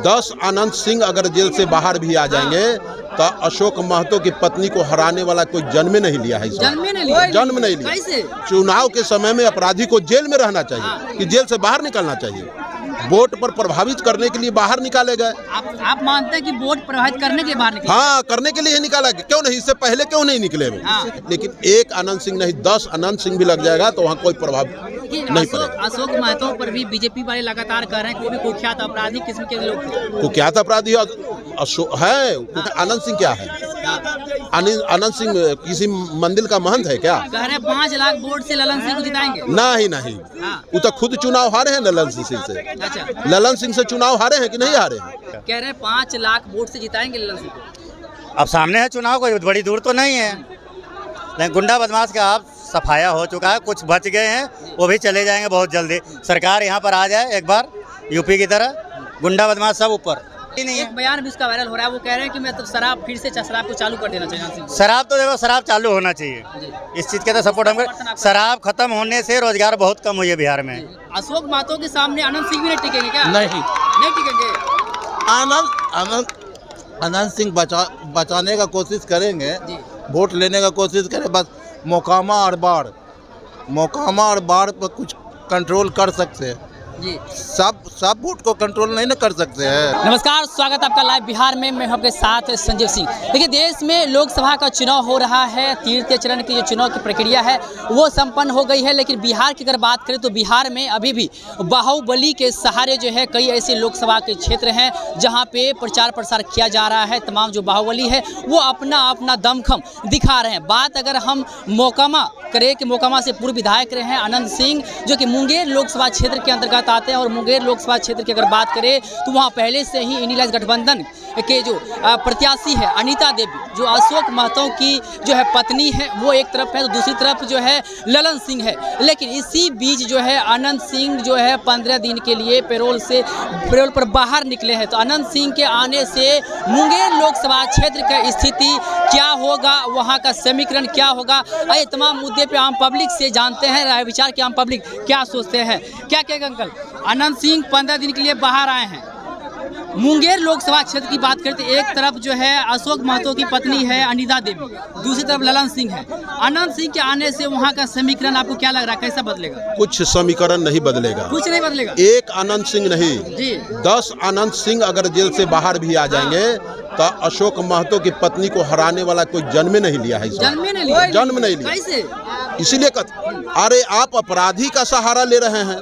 10 अनंत सिंह अगर जेल से बाहर भी आ जाएंगे तो अशोक महतो की पत्नी को हराने वाला कोई जन्म नहीं लिया है। जन्म नहीं लिया। चुनाव के समय में अपराधी को जेल में रहना चाहिए कि जेल से बाहर निकलना चाहिए। वोट पर प्रभावित करने के लिए बाहर निकाले गए। आप मानते हैं कि वोट प्रभावित करने के लिए बाहर निकले? हाँ, करने के लिए निकाला गया। क्यों नहीं, इससे पहले क्यों नहीं निकले? लेकिन एक अनंत सिंह नहीं 10 अनंत सिंह भी लग जाएगा तो वहाँ कोई प्रभाव नहीं पड़ेगा। अशोक महतो पर भी बीजेपी वाले लगातार कह रहे हैं कि वो भी कुख्यात अपराधी किस्म के लोग थे। कुख्यात अपराधी है। अनंत सिंह क्या है? अनंत सिंह किसी मंदिर का महंत है क्या? कह रहे 5 लाख वोट से ललन सिंह को जिताएंगे। नहीं, वो तो खुद चुनाव हारे हैं ललन सिंह से। अच्छा, ललन सिंह से चुनाव हारे हैं कि नहीं हारे हैं? कह रहे 5 लाख वोट से जिताएंगे ललन सिंह को। अब सामने है चुनाव, कोई बड़ी दूर तो नहीं है, लेकिन गुंडा बदमाश का आप सफाया हो चुका है। कुछ बच गए हैं, वो भी चले जाएंगे बहुत जल्दी। सरकार यहाँ पर आ जाए एक बार यूपी की तरह, गुंडा बदमाश सब ऊपर। एक बयान भी उसका वायरल हो रहा है, वो कह रहे हैं कि मैं तो शराब फिर से शराब को चालू कर देना चाहिए। शराब तो देखो, शराब चालू होना चाहिए, इस चीज़ के तो सपोर्ट हम। शराब खत्म होने से रोजगार बहुत कम हुई है बिहार में। अशोक महतो के सामने अनंत सिंह भी नहीं टिकेंगे क्या? नहीं टिकेंगे। अनंत सिंह बचाने का कोशिश करेंगे, वोट लेने का कोशिश करें, बस मोकामा और बाढ़ पर कुछ कंट्रोल कर सकते हैं जी। सब वोट को कंट्रोल नहीं ना कर सकते हैं। नमस्कार, स्वागत है आपका लाइव बिहार में। मैं आपके साथ संजीव सिंह। देखिए, देश में लोकसभा का चुनाव हो रहा है। तृतीय चरण की जो चुनाव की प्रक्रिया है वो संपन्न हो गई है, लेकिन बिहार की अगर बात करें तो बिहार में अभी भी बाहुबली के सहारे जो है कई ऐसे लोकसभा के क्षेत्र हैं जहाँ पे प्रचार प्रसार किया जा रहा है। तमाम जो बाहुबली है वो अपना दमखम दिखा रहे हैं। बात अगर हम मोकामा करें कि मोकामा से पूर्व विधायक रहे हैं अनंत सिंह, जो कि मुंगेर लोकसभा क्षेत्र के अंतर्गत आते हैं, और मुंगेर लोकसभा क्षेत्र की अगर बात करें तो वहाँ पहले से ही इंडिया गठबंधन के जो प्रत्याशी है अनीता देवी, जो अशोक महतो की जो है पत्नी है, वो एक तरफ है, तो दूसरी तरफ जो है ललन सिंह है। लेकिन इसी बीच जो है अनंत सिंह जो है 15 दिन के लिए पैरोल पर बाहर निकले हैं। तो अनंत सिंह के आने से मुंगेर लोकसभा क्षेत्र की स्थिति क्या होगा, वहाँ का समीकरण क्या होगा, ये तमाम मुद्दे पे आम पब्लिक से जानते हैं राय विचार के आम पब्लिक क्या सोचते हैं। क्या कहेगा अंकल? अनंत सिंह 15 दिन के लिए बाहर आए हैं। मुंगेर लोकसभा क्षेत्र की बात करते, एक तरफ जो है अशोक महतो की पत्नी है अनीता देवी, दूसरी तरफ ललन सिंह है। अनंत सिंह के आने से वहाँ का समीकरण आपको क्या लग रहा है, कैसा बदलेगा? कुछ समीकरण नहीं बदलेगा। कुछ नहीं बदलेगा। एक अनंत सिंह नहीं जी, 10 अनंत सिंह अगर जेल से बाहर भी आ जाएंगे तो अशोक महतो की पत्नी को हराने वाला कोई जन्म नहीं लिया है। जन्म नहीं लिया। कैसे? इसीलिए अरे आप अपराधी का सहारा ले रहे हैं,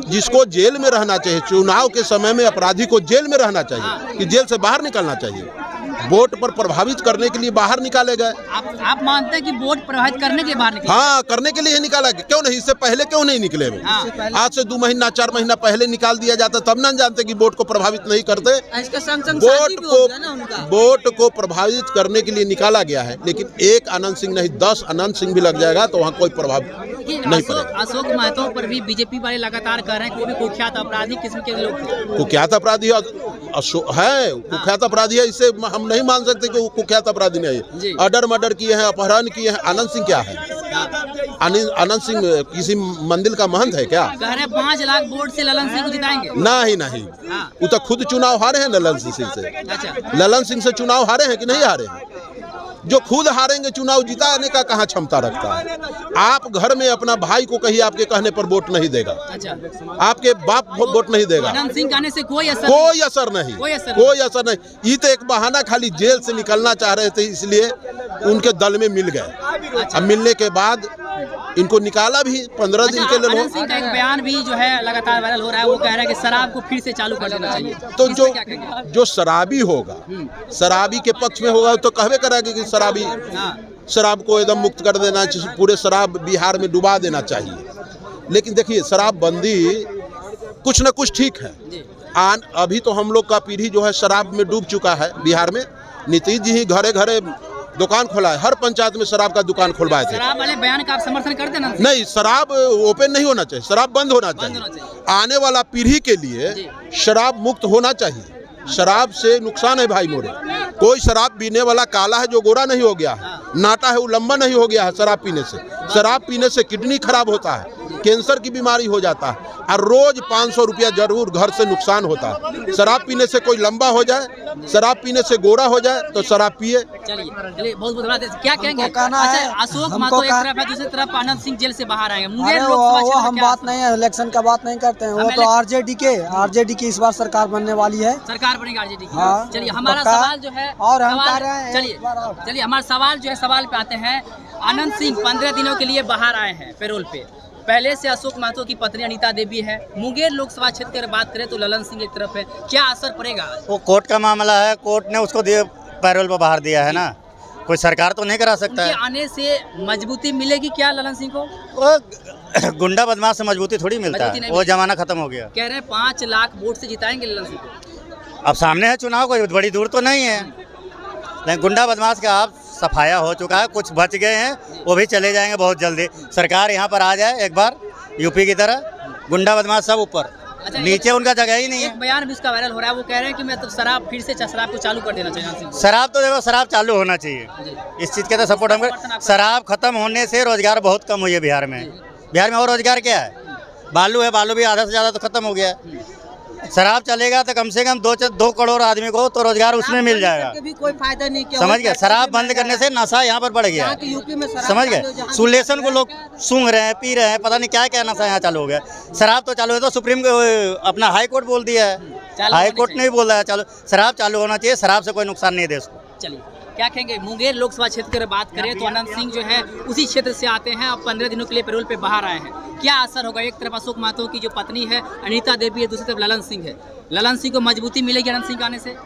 जिसको जेल में रहना चाहिए। चुनाव के समय में अपराधी को जेल में रहना चाहिए कि जेल से बाहर निकलना चाहिए। वोट पर प्रभावित करने के लिए बाहर निकाले गए। आप मानते हैं कि वोट प्रभावित करने के लिए बाहर निकले? हाँ, करने के लिए निकाला गया। क्यों नहीं, इससे पहले क्यों नहीं निकले? आज से 2 महीना 4 महीना पहले निकाल दिया जाता, तब ना जानते कि वोट को प्रभावित नहीं करते। वोट को प्रभावित करने के लिए निकाला गया है, लेकिन एक अनंत सिंह नहीं 10 अनंत सिंह भी लग जाएगा तो वहाँ कोई प्रभाव नहीं पड़ेगा। अशोक महतो पर भी बीजेपी वाले लगातार कह रहे हैं कि वो भी कुख्यात अपराधी किस्म के लोग थे। कुख्यात अपराधी है, कुख्यात अपराधी है, इससे हम नहीं मान सकते कि वो कुख्यात अपराधी नहीं है। मर्डर किए हैं, अपहरण किए हैं। अनंत सिंह क्या है? अनंत सिंह किसी मंदिर का महंत है क्या? कह रहे 5 लाख वोट से ललन सिंह को जिताएंगे। नहीं, वो तो खुद चुनाव हारे हैं ललन सिंह से। अच्छा, ललन सिंह से चुनाव हारे हैं कि नहीं हारे हैं? जो खुद हारेंगे चुनाव जिताने का कहाँ क्षमता रखता है? आप घर में अपना भाई को कहिए, आपके कहने पर वोट नहीं देगा। अच्छा, आपके बाप वोट नहीं देगा। अनंत सिंह कहने से कोई असर नहीं। ये तो एक बहाना, खाली जेल से निकलना चाह रहे थे इसलिए उनके दल में मिल गए। अब मिलने के बाद इनको निकाला भी 15 दिन के लिए। अनंत सिंह का एक बयान भी जो है लगातार वायरल हो रहा है, वो कह रहा है कि शराब को फिर से चालू कर देना चाहिए। तो जो शराबी होगा, शराबी के पक्ष में होगा तो कहवे करेगा कि शराब को एकदम मुक्त कर देना चाहिए, पूरे शराब बिहार में डुबा देना चाहिए। लेकिन देखिए, शराबबंदी कुछ न कुछ ठीक है। अभी तो हम लोग का पीढ़ी जो है शराब में डूब चुका है बिहार में। नीतीश जी ही घरे घरे दुकान खोला है, हर पंचायत में शराब का दुकान खुलवाए थे। शराब वाले बयान का आप समर्थन करते हैं? नहीं, शराब ओपन नहीं होना चाहिए, शराब बंद होना चाहिए। आने वाला पीढ़ी के लिए शराब मुक्त होना चाहिए। शराब से नुकसान है भाई मोरे। कोई शराब पीने वाला काला है जो गोरा नहीं हो गया है, नाटा है वो लंबा नहीं हो गया है शराब पीने से। शराब पीने से किडनी खराब होता है, कैंसर की बीमारी हो जाता है और रोज 500 रुपया जरूर घर से नुकसान होता है। शराब पीने से कोई लंबा हो जाए, शराब पीने से गोरा हो जाए तो शराब पिए। चलिए बहुत बहुत धन्यवाद। क्या कहेंगे? है, अशोक हमको महतो एक तरफ है, दूसरी तरफ आनंद सिंह जेल से बाहर आएंगे। मुंगेर अरे लोकसभा वो क्षेत्र हम क्या बात नहीं है, इलेक्शन का बात नहीं करते हैं। वो हम तो आरजेडी की इस बार सरकार बनने वाली है। सरकार बनेगी आरजेडी की। हाँ, चलिए हमारा पक्का। सवाल जो है और हम सवाल- कह रहे हैं चलिए एक बार और। चलिए हमारा सवाल जो है, सवाल पे आते हैं। आनंद सिंह 15 दिनों के लिए बाहर आए हैं पैरोल पे। पहले से अशोक महतो की पत्नी अनीता देवी है। मुंगेर लोकसभा क्षेत्र की अगर बात करें तो ललन सिंह एक तरफ है। क्या असर पड़ेगा? वो कोर्ट का मामला है, कोर्ट ने उसको पैरोल पर बाहर दिया है ना, कोई सरकार तो नहीं करा सकता उनके है। आने से मजबूती मिलेगी क्या ललन सिंह को? वो गुंडा बदमाश से मजबूती थोड़ी मिलता मजबूती है, नहीं वो मिलती। जमाना खत्म हो गया। कह रहे हैं 5 लाख वोट से जिताएंगे ललन सिंह को। अब सामने है चुनाव, कोई बड़ी दूर तो नहीं है, लेकिन गुंडा बदमाश का आप सफाया हो चुका है। कुछ बच गए हैं, वो भी चले जाएंगे बहुत जल्दी। सरकार यहाँ पर आ जाए एक बार, यूपी की तरह। गुंडा बदमाश सब ऊपर, अच्छा, नीचे उनका जगह ही नहीं एक है। बयान भी उसका वायरल हो रहा है। वो कह रहे हैं कि मैं तो शराब फिर से शराब को चालू कर देना चाहिए ललन सिंह को। शराब तो देखो, शराब चालू होना चाहिए, इस चीज़ के तो सपोर्ट हम करें। शराब खत्म होने से रोजगार बहुत कम हुई है बिहार में। बिहार में और रोजगार क्या है? बालू है, बालू भी आधा से ज़्यादा तो खत्म हो गया है। शराब चलेगा तो कम से कम 2 करोड़ आदमी को तो रोजगार उसमें मिल जाएगा। भी कोई फायदा नहीं किया। समझ गए? शराब बंद करने से नशा यहाँ पर बढ़ गया। यूपी में समझ गए? सुलेशन को लोग सूंघ रहे हैं, पी रहे हैं, पता नहीं क्या क्या नशा यहाँ चालू हो गया। शराब तो चालू है तो सुप्रीम अपना हाई कोर्ट बोल दिया है, हाई कोर्ट ने भी बोला है चालू, शराब चालू होना चाहिए। शराब से कोई नुकसान नहीं है देश को। चलिए क्या कहेंगे? मुंगेर लोकसभा क्षेत्र की अगर बात करें तो आनंद सिंह जो है उसी क्षेत्र से आते हैं। अब 15 दिनों के लिए पैरोल पे बाहर आए हैं। क्या असर होगा? एक तरफ अशोक महतो की जो पत्नी है अनीता देवी है, दूसरी तरफ ललन सिंह है। ललन सिंह को मजबूती मिलेगी आनंद सिंह के आने से?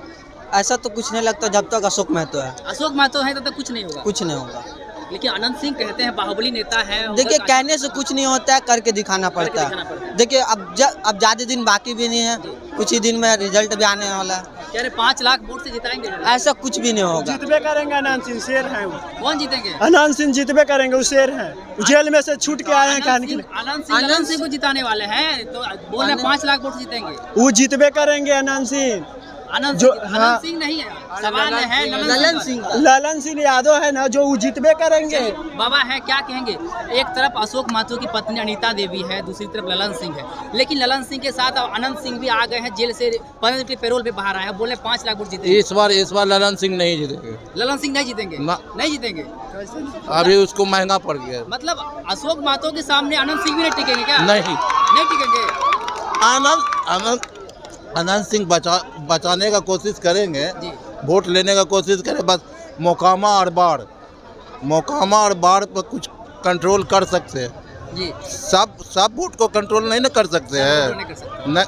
ऐसा तो कुछ नहीं लगता, जब तक अशोक महतो है अशोक महतो है तब तक कुछ नहीं होगा। कुछ नहीं होगा। लेकिन आनंद सिंह कहते हैं बाहुबली नेता है। देखिए, कहने से कुछ नहीं होता है, करके दिखाना पड़ता दिखाना पड़ता है। देखिए अब ज़्यादा दिन बाकी भी नहीं है, कुछ ही दिन में रिजल्ट भी आने वाला है। कह रहे 5 लाख वोट से जिताएंगे। ऐसा कुछ भी नहीं होगा। जितबे करेंगे आनंद सिंह, शेर हैं वो। कौन जीतेंगे? आनंद सिंह जितबे करेंगे, वो शेर हैं। जेल में से छूट के आए हैं कहने के लिए। आनंद सिंह ललन सिंह को जिताने वाले हैं तो बोल रहे 5 लाख वोट से जीतेंगे। वो जितबे करेंगे आनंद सिंह। आनंद जो- सिंह हाँ। ललन सिंह नहीं है, सवाल है ललन सिंह का। ललन सिंह यादव है ना, जो वो जितबे करेंगे। बाबा है, क्या कहेंगे? एक तरफ अशोक महतो की पत्नी अनीता देवी है, दूसरी तरफ ललन सिंह है। लेकिन ललन सिंह के साथ अब आनंद सिंह भी आ गए हैं, जेल से 15 दिन के पैरोल पे बाहर आए हैं। बोले 5 लाख वोट जीतेंगे। इस बार ललन सिंह नहीं जीतेंगे। ललन सिंह नहीं जीतेंगे? ना। नहीं जीतेंगे। अभी उसको महंगा पड़ गया। मतलब अशोक महतो के सामने आनंद सिंह भी नहीं टिकेंगे क्या? नहीं, नहीं टिकेंगे। आनंद सिंह बचाने का कोशिश करेंगे, जी। वोट लेने का कोशिश करें। बस मोकामा और बाढ़ पर कुछ कंट्रोल कर सकते हैं। जी, सब वोट को कंट्रोल नहीं ना कर सकते नहीं हैं। कर सकते। न,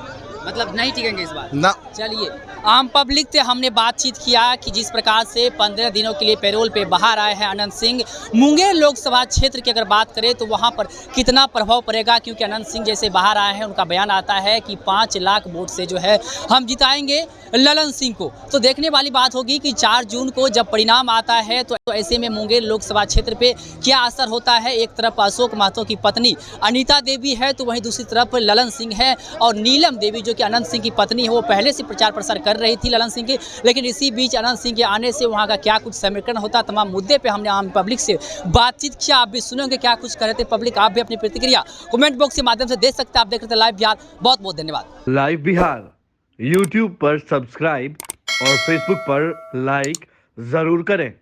मतलब नहीं टिकेंगे इस बार। ना चलिए, आम पब्लिक से हमने बातचीत किया कि जिस प्रकार से 15 दिनों के लिए पैरोल पे बाहर आए हैं आनंद सिंह। मुंगेर लोकसभा क्षेत्र की अगर बात करें तो वहां पर कितना प्रभाव पड़ेगा, क्योंकि आनंद सिंह जैसे बाहर आए हैं उनका बयान आता है कि 5 लाख वोट से जो है हम जिताएंगे ललन सिंह को। तो देखने वाली बात होगी कि 4 जून को जब परिणाम आता है तो ऐसे में मुंगेर लोकसभा क्षेत्र पे क्या असर होता है। एक तरफ अशोक महतो की पत्नी अनीता देवी है तो वहीं दूसरी तरफ ललन सिंह है, और नीलम देवी जो कि आनंद सिंह की पत्नी है वो पहले से प्रचार प्रसार कर रही थी ललन सिंह की। लेकिन इसी बीच आनंद सिंह के आने से वहाँ का क्या कुछ समीकरण होता, तमाम मुद्दे पे हमने आम पब्लिक से बातचीत किया। आप भी सुनेंगे क्या कुछ कर रहे थे पब्लिक। आप भी अपनी प्रतिक्रिया कमेंट बॉक्स के माध्यम से दे सकते हैं। आप देख रहे थे लाइव बिहार। बहुत बहुत धन्यवाद। लाइव बिहार यूट्यूब पर सब्सक्राइब और फेसबुक पर लाइक जरूर करें।